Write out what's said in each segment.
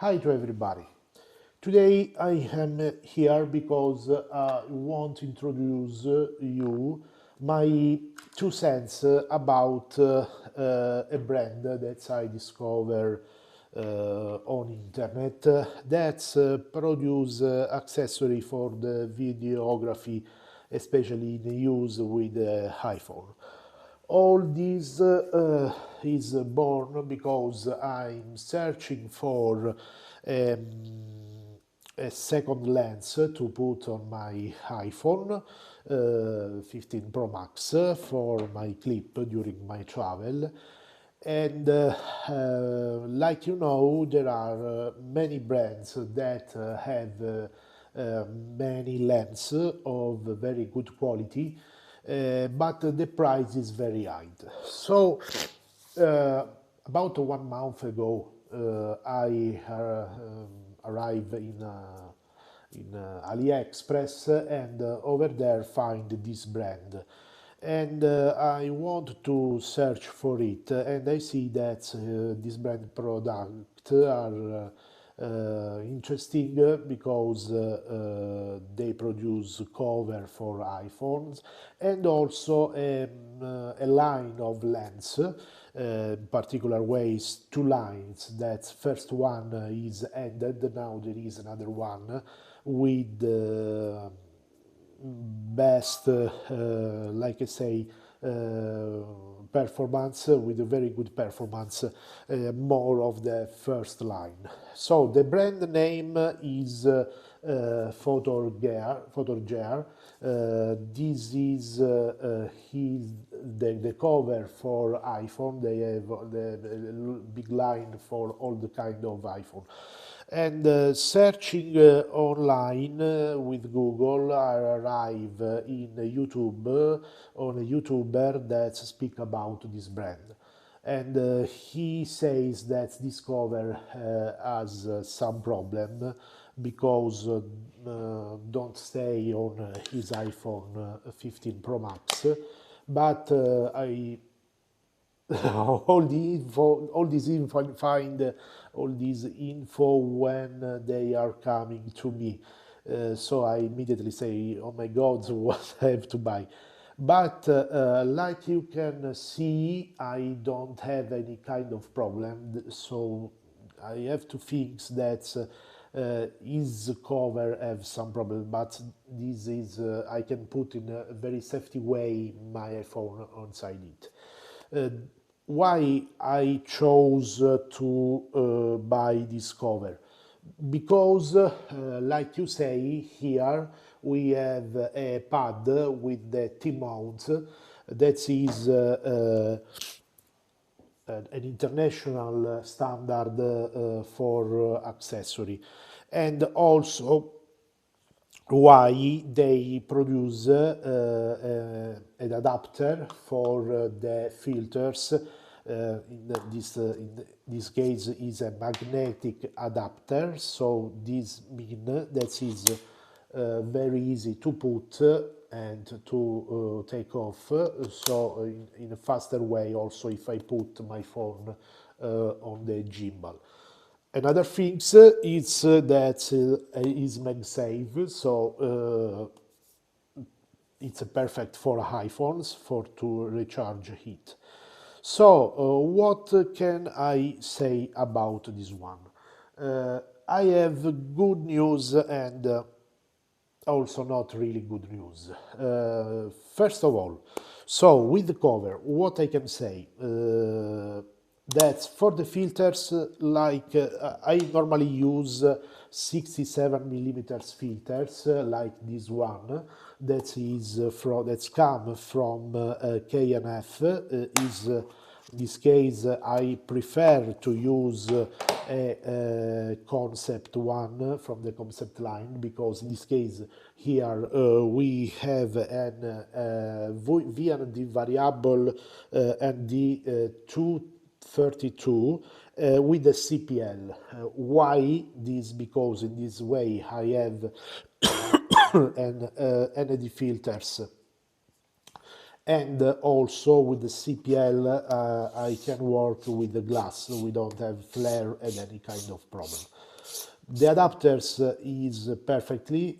Hi to everybody. Today I am here because I want to introduce you my 2 cents about a brand that I discovered on internet that produce accessory for the videography, especially in use with the iPhone. All this is born because I'm searching for a second lens to put on my iPhone 15 Pro Max for my clip during my travel. And like you know, there are many brands that have many lenses of very good quality, but the price is very high. So, uh, about 1 month ago, I arrived in AliExpress and over there find this brand. And I want to search for it, and I see that this brand product are interesting because they produce cover for iPhones and also a line of lens, particular ways, two lines. That first one is ended, now there is another one with best, like I say, performance with a very good performance, more of the first line. So the brand name is FotorGear. This is the cover for iPhone. They have the big line for all the kind of iPhone. And searching online with Google, I arrive in YouTube on a YouTuber that speak about this brand. And he says that this cover has some problem because don't stay on his iPhone 15 Pro Max. But I all the info, all this info, find all this info when they are coming to me. So I immediately say, "Oh my God, what I have to buy?" But like you can see, I don't have any kind of problem. So I have to fix that his cover have some problem, but this is I can put in a very safety way my iPhone inside it. Uh, why I chose to buy this cover? Because, like you say, here we have a pad with the T-mount that is an international standard for accessory, and also why they produce an adapter for the filters. In this case is a magnetic adapter, so this means that is very easy to put and to take off, so in a faster way also if I put my phone on the gimbal. Another thing is that is MagSafe, so it's perfect for iPhones for to recharge it. So what can I say about this one? I have good news and also not really good news. First of all, so with the cover, what I can say, that for the filters, like I normally use 67 millimeters filters, like this one, that is from that's come from K&F. Is in this case, I prefer to use a concept one from the concept line because in this case here we have an VND variable and the 232 with the CPL. Why this? Because in this way I have an ND filters, and also with the CPL I can work with the glass, so we don't have flare and any kind of problem. The adapters is perfectly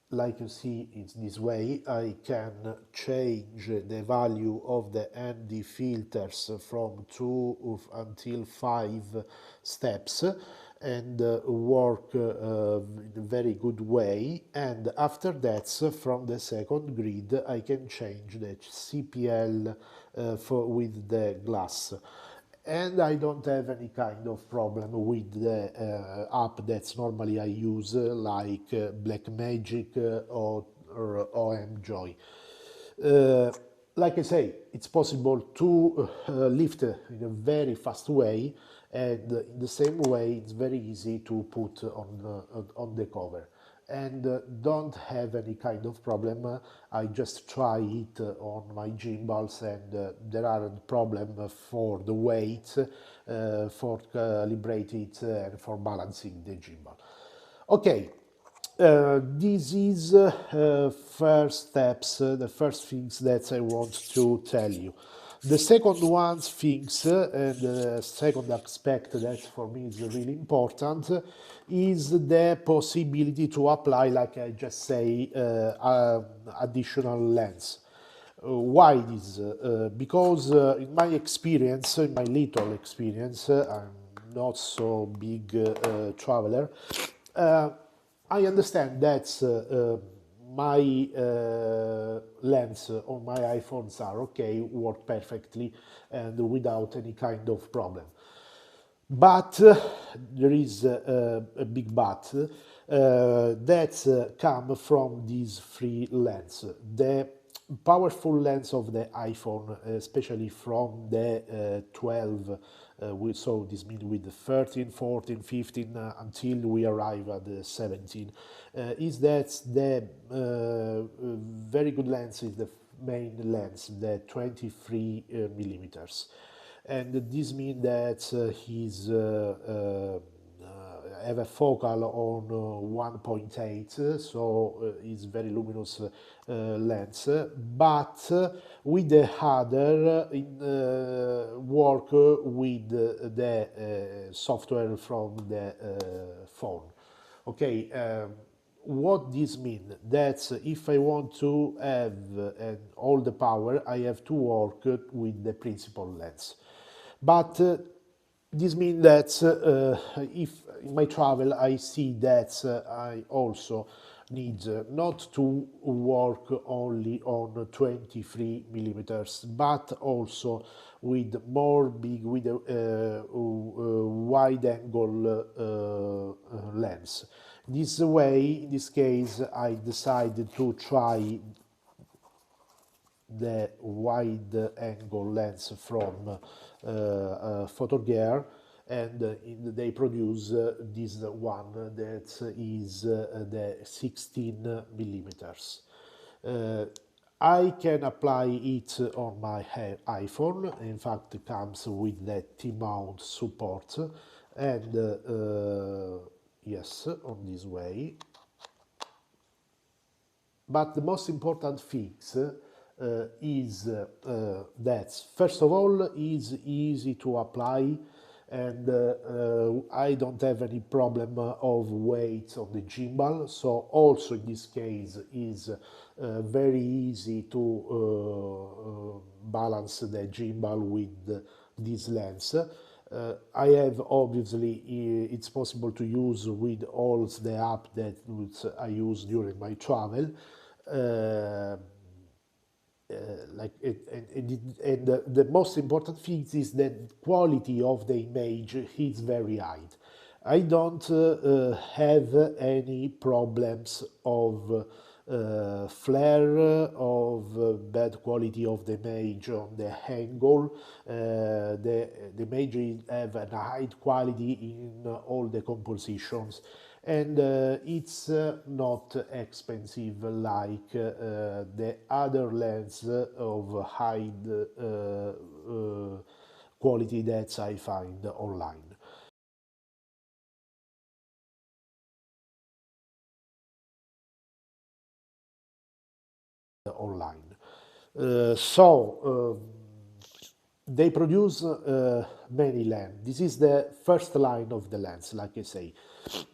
like you see it's this way. I can change the value of the ND filters from 2 until 5 steps and work in a very good way. And after that, from the second grid, I can change the CPL with the glass, and I don't have any kind of problem with the app that's normally I use, like Blackmagic or OM Uh, like I say, it's possible to lift in a very fast way, and in the same way, it's very easy to put on the cover. And don't have any kind of problem. I just try it on my gimbals, and there aren't problem for the weight, for calibrate it, and for balancing the gimbal. Okay, this is first steps, the first things that I want to tell you. The second one things, and the second aspect that for me is really important, is the possibility to apply, like I just say, additional lens. Why this? Because in my experience, in my little experience, I'm not so big traveler. Uh, I understand that my lens on my iPhones are okay, work perfectly, and without any kind of problem. But there is a big but that come from these three lenses. The powerful lens of the iPhone, especially from the 12, so this means with the 13, 14, 15, until we arrive at the 17, is that the very good lens is the main lens, the 23 millimeters, and this means that he's have a focal on 1.8, so it's very luminous lens, but with the other in work with the software from the phone. Okay, what this means? That if I want to have all the power, I have to work with the principal lens. But this means that if in my travel I see that I also need not to work only on 23 millimeters, but also with more big, with a wide angle lens. This way, in this case, I decided to try the wide angle lens from FotorGear, and they produce this one that is the 16 millimeters. I can apply it on my iPhone. In fact, it comes with the T-mount support, and yes, on this way. But the most important things is that first of all is easy to apply, and I don't have any problem of weight on the gimbal, so also in this case is very easy to balance the gimbal with this lens. I have obviously it's possible to use with all the app that I use during my travel. Uh, like and the most important thing is that quality of the image is very high. I don't have any problems of flare, of bad quality of the image on the angle. The image have a high quality in all the compositions, and it's not expensive like the other lens of high quality that I find online. So they produce many lens. This is the first line of the lens, like I say.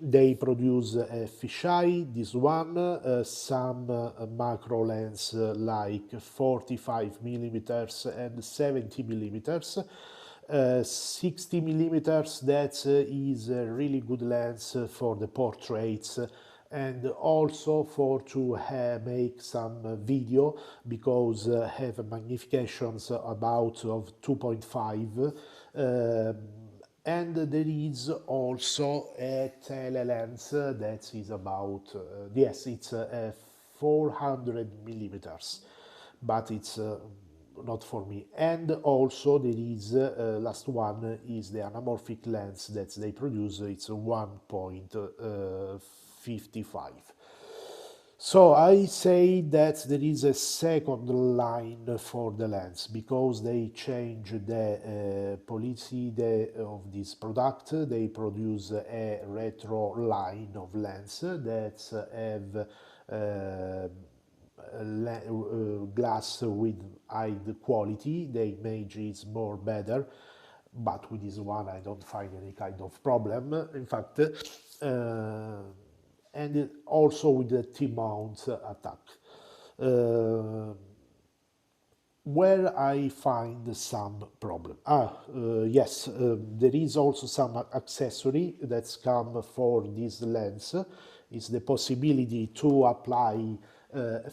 They produce a fisheye, this one, some macro lens like 45 millimeters and 70 millimeters. 60 millimeters, that is a really good lens for the portraits and also for to make some video, because have magnifications about of 2.5, and there is also a telelens that is about yes, it's 400 millimeters, but it's not for me. And also there is last one is the anamorphic lens that they produce. It's 1.55. So I say that there is a second line for the lens, because they change the policy of this product. They produce a retro line of lens that have glass with high quality. The image is more better, but with this one I don't find any kind of problem, in fact. And also with the T-mount attack. Where I find some problem. Yes, there is also some accessory that's come for this lens. Is the possibility to apply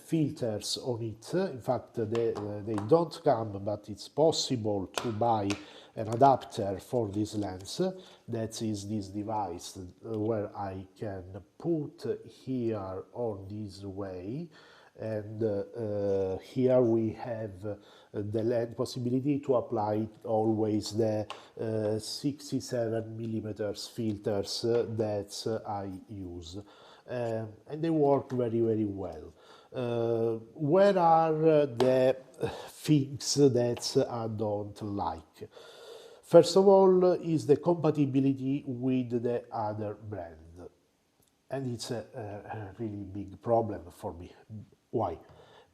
filters on it. In fact, they don't come, but it's possible to buy an adapter for this lens. That is this device where I can put here on this way, and here we have the possibility to apply always the 67 millimeters filters that I use, and they work very, very well. Where are the things that I don't like? First of all is the compatibility with the other brand, and it's a really big problem for me. Why?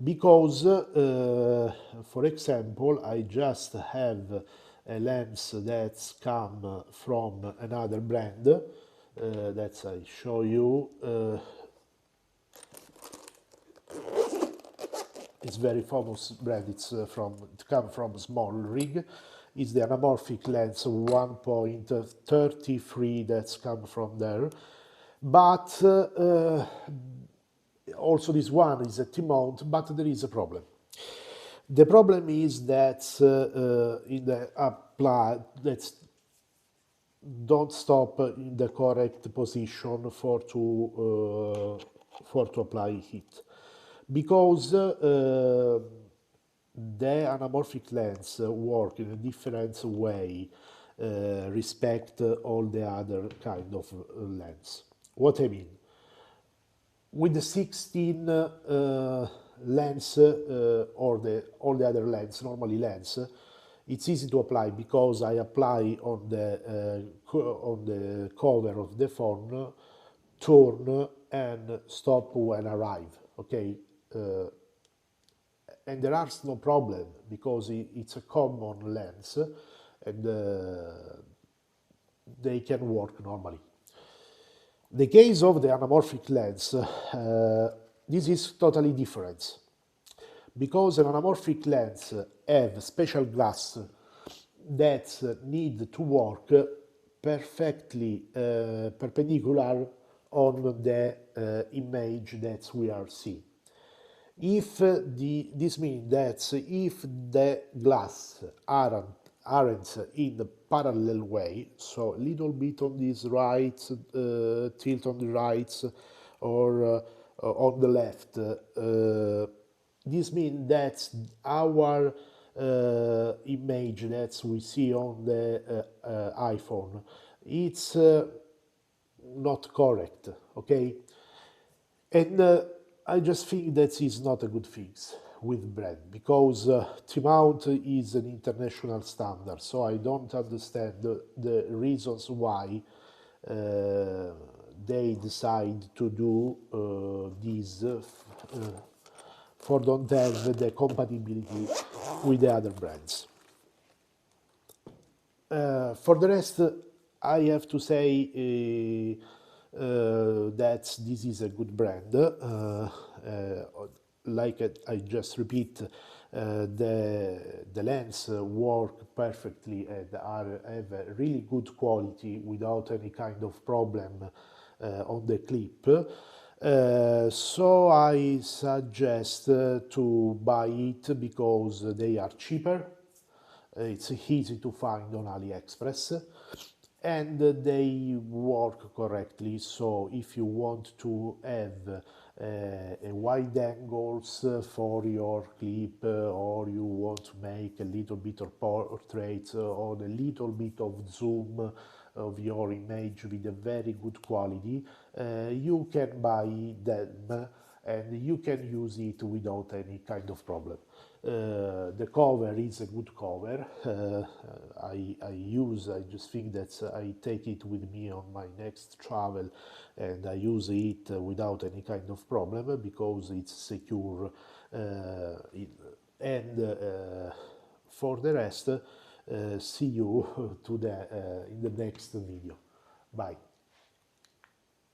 Because, for example, I just have a lens that's come from another brand that I show you. It's very famous brand. It's it comes from Small Rig. It's the anamorphic lens 1.33 that's come from there. But also this one is a T-mount, but there is a problem. The problem is that in the apply, let's don't stop in the correct position for to apply heat, because the anamorphic lens work in a different way, respect all the other kind of lens. What I mean? With the 16 lens or all the other lens, normally lens, it's easy to apply because I apply on the cover of the phone, turn and stop when arrive. Okay, and there are no problem because it's a common lens, and they can work normally. The case of the anamorphic lens, this is totally different, because an anamorphic lens have special glass that need to work perfectly perpendicular on the image that we are seeing. If this means that if the glass aren't in the parallel way, so a little bit on this right, tilt on the right, or on the left, this means that our image that we see on the iPhone, it's not correct, okay? And I just think that is not a good fix with brand, because T-mount is an international standard, so I don't understand the reasons why they decide to do this for don't have the compatibility with the other brands. For the rest, I have to say that this is a good brand. Like I just repeat, the lens work perfectly and have a really good quality without any kind of problem on the clip. So I suggest to buy it because they are cheaper, it's easy to find on AliExpress, and they work correctly. So if you want to have a wide angles for your clip, or you want to make a little bit of portraits or a little bit of zoom of your image with a very good quality, you can buy them and you can use it without any kind of problem. The cover is a good cover. I just think that I take it with me on my next travel and I use it without any kind of problem because it's secure. And For the rest, see you in the next video. Bye.